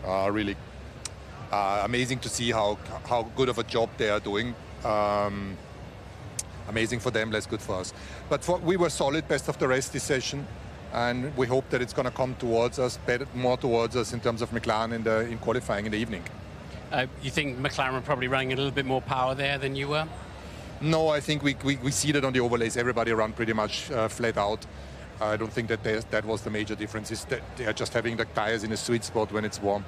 Really amazing to see how good of a job they are doing. Amazing for them, less good for us. But we were solid, best of the rest this session, and we hope that it's going to come towards us, more towards us in terms of McLaren in qualifying in the evening. You think McLaren were probably running a little bit more power there than you were? No, I think we see that on the overlays. Everybody ran pretty much flat out. I don't think that was the major difference. Is that they are just having the tires in a sweet spot when it's warm.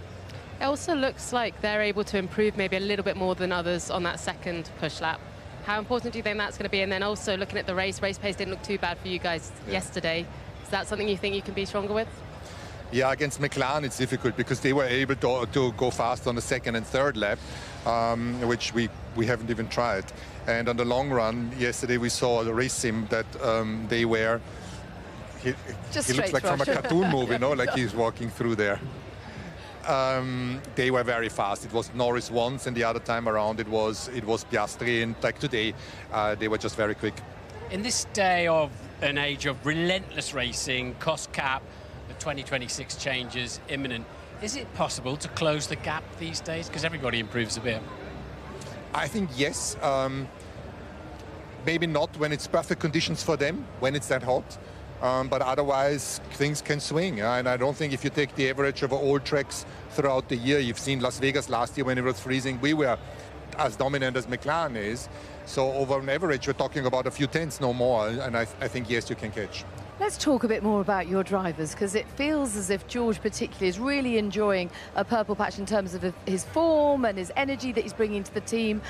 It also looks like they're able to improve maybe a little bit more than others on that second push lap. How important do you think that's going to be? And then also looking at the race pace didn't look too bad for you guys yesterday. Is that something you think you can be stronger with? Yeah, against McLaren it's difficult because they were able to go fast on the second and third lap, which we haven't even tried. And on the long run, yesterday we saw the race sim that they were. He looks like from a cartoon movie, like he's walking through there. They were very fast. It was Norris once, and the other time around it was Piastri. And like today, they were just very quick. In this day of an age of relentless racing, cost cap, the 2026 changes imminent, is it possible to close the gap these days? Because everybody improves a bit. I think yes. Maybe not when it's perfect conditions for them, when it's that hot. But otherwise, things can swing. And I don't think if you take the average of all tracks throughout the year, you've seen Las Vegas last year when it was freezing, we were as dominant as McLaren is. So over an average, we're talking about a few tenths, no more. And I think, yes, you can catch. Let's talk a bit more about your drivers, because it feels as if George particularly is really enjoying a purple patch in terms of his form and his energy that he's bringing to the team.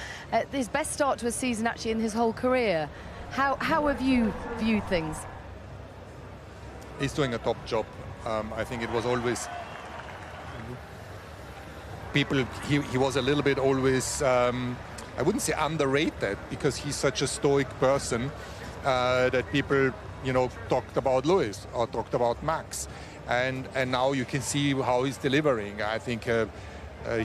His best start to a season actually in his whole career. How have you viewed things? He's doing a top job. I think it was always people. He was a little bit always. I wouldn't say underrated because he's such a stoic person that people, talked about Lewis or talked about Max, and now you can see how he's delivering. I think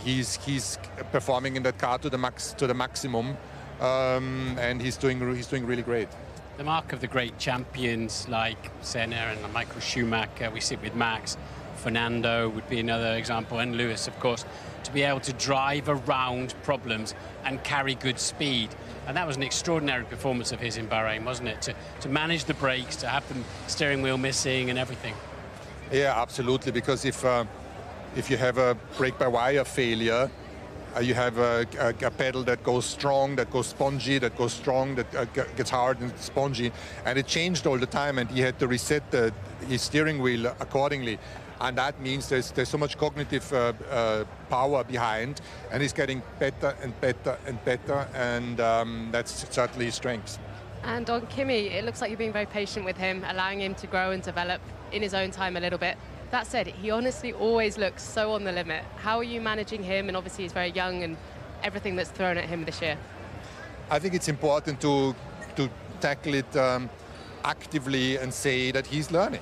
he's performing in that car to the maximum, and he's doing really great. The mark of the great champions like Senna and Michael Schumacher, we see it with Max, Fernando would be another example, and Lewis, of course, to be able to drive around problems and carry good speed. And that was an extraordinary performance of his in Bahrain, wasn't it? To manage the brakes, to have the steering wheel missing and everything. Yeah, absolutely, because if you have a brake-by-wire failure, you have a pedal that goes strong, that goes spongy, that goes strong, that gets hard and spongy, and it changed all the time, and he had to reset his steering wheel accordingly. And that means there's so much cognitive power behind, and he's getting better and better and better, and that's certainly his strength. And on Kimi, it looks like you're being very patient with him, allowing him to grow and develop in his own time a little bit. That said, he honestly always looks so on the limit. How are you managing him? And obviously he's very young and everything that's thrown at him this year. I think it's important to tackle it actively and say that he's learning.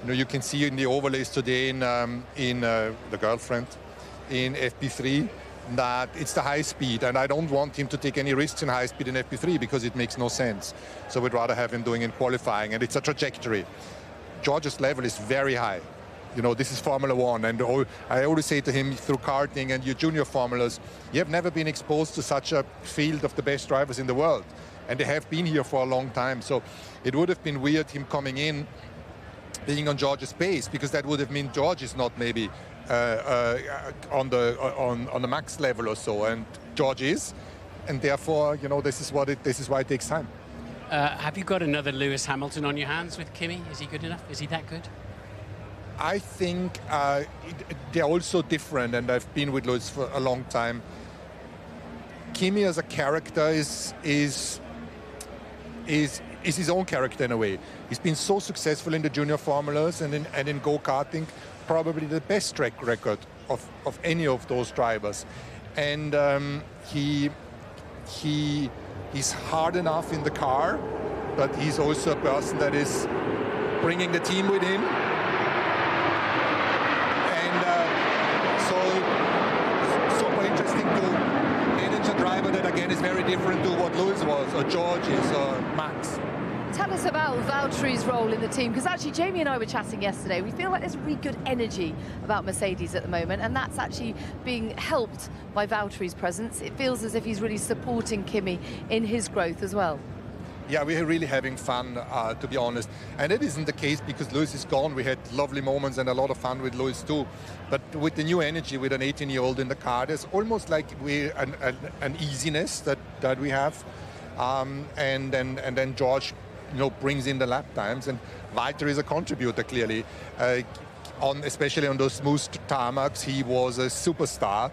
You can see in the overlays today in the girlfriend, in FP3, that it's the high speed, and I don't want him to take any risks in high speed in FP3 because it makes no sense. So we'd rather have him doing in qualifying, and it's a trajectory. George's level is very high. This is Formula One, and I always say to him, through karting and your junior formulas, you have never been exposed to such a field of the best drivers in the world, and they have been here for a long time. So it would have been weird him coming in, being on George's pace, because that would have meant George is not maybe on the max level or so, and George is, and therefore, this is why it takes time. Have you got another Lewis Hamilton on your hands with Kimi? Is he good enough? Is he that good? I think they're also different, and I've been with Lewis for a long time. Kimi as a character is his own character in a way. He's been so successful in the junior formulas and in go-karting, probably the best track record of any of those drivers. And he's hard enough in the car, but he's also a person that is bringing the team with him. Super interesting to manage a driver that again is very different to what Lewis was, or George is, or Max. Tell us about Valtteri's role in the team, because actually Jamie and I were chatting yesterday. We feel like there's really good energy about Mercedes at the moment, and that's actually being helped by Valtteri's presence. It feels as if he's really supporting Kimi in his growth as well. Yeah, we're really having fun, to be honest. And it isn't the case because Lewis is gone. We had lovely moments and a lot of fun with Lewis too. But with the new energy, with an 18-year-old in the car, there's almost like an easiness that we have. And then George, brings in the lap times, and Valtteri is a contributor clearly. Especially on those smooth tarmacs, he was a superstar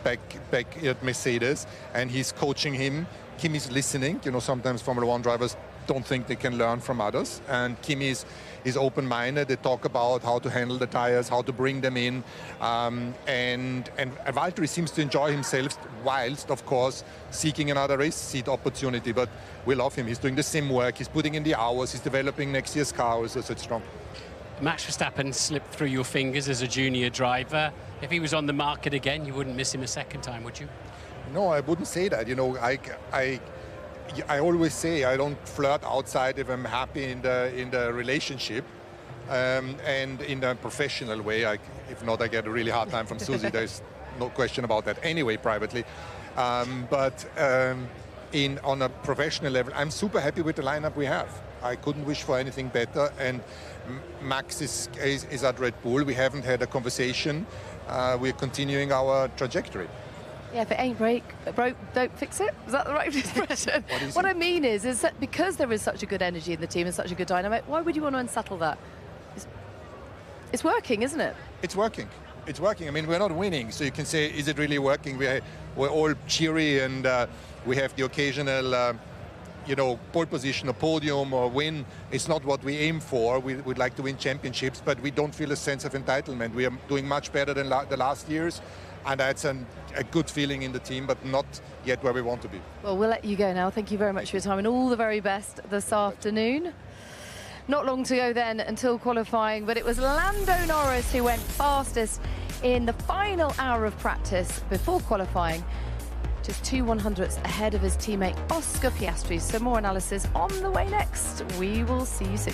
back at Mercedes, and he's coaching him. Kimi's listening. Sometimes Formula One drivers don't think they can learn from others, and Kimi is open-minded. They talk about how to handle the tires, how to bring them in, and Valtteri seems to enjoy himself whilst, of course, seeking another race seat opportunity. But we love him. He's doing the sim work. He's putting in the hours. He's developing next year's car. So it's strong. Max Verstappen slipped through your fingers as a junior driver. If he was on the market again, you wouldn't miss him a second time, would you? No, I wouldn't say that. I always say I don't flirt outside if I'm happy in the relationship, and in a professional way. If not, I get a really hard time from Susie. There's no question about that. Anyway, privately, but on a professional level, I'm super happy with the lineup we have. I couldn't wish for anything better. And Max is at Red Bull. We haven't had a conversation. We're continuing our trajectory. Yeah, if it ain't broke, don't fix it. Is that the right expression? What I mean is that because there is such a good energy in the team and such a good dynamic, why would you want to unsettle that? It's working, isn't it? It's working. It's working. I mean, we're not winning, so you can say, is it really working? We're all cheery, and we have the occasional, pole position, a podium or win. It's not what we aim for. We'd like to win championships, but we don't feel a sense of entitlement. We are doing much better than the last years, and that's a good feeling in the team, but not yet where we want to be. Well, we'll let you go now. Thank you very much for your time, and all the very best this afternoon. Not long to go then until qualifying, but it was Lando Norris who went fastest in the final hour of practice before qualifying, just 2/100ths ahead of his teammate Oscar Piastri. So more analysis on the way next. We will see you soon.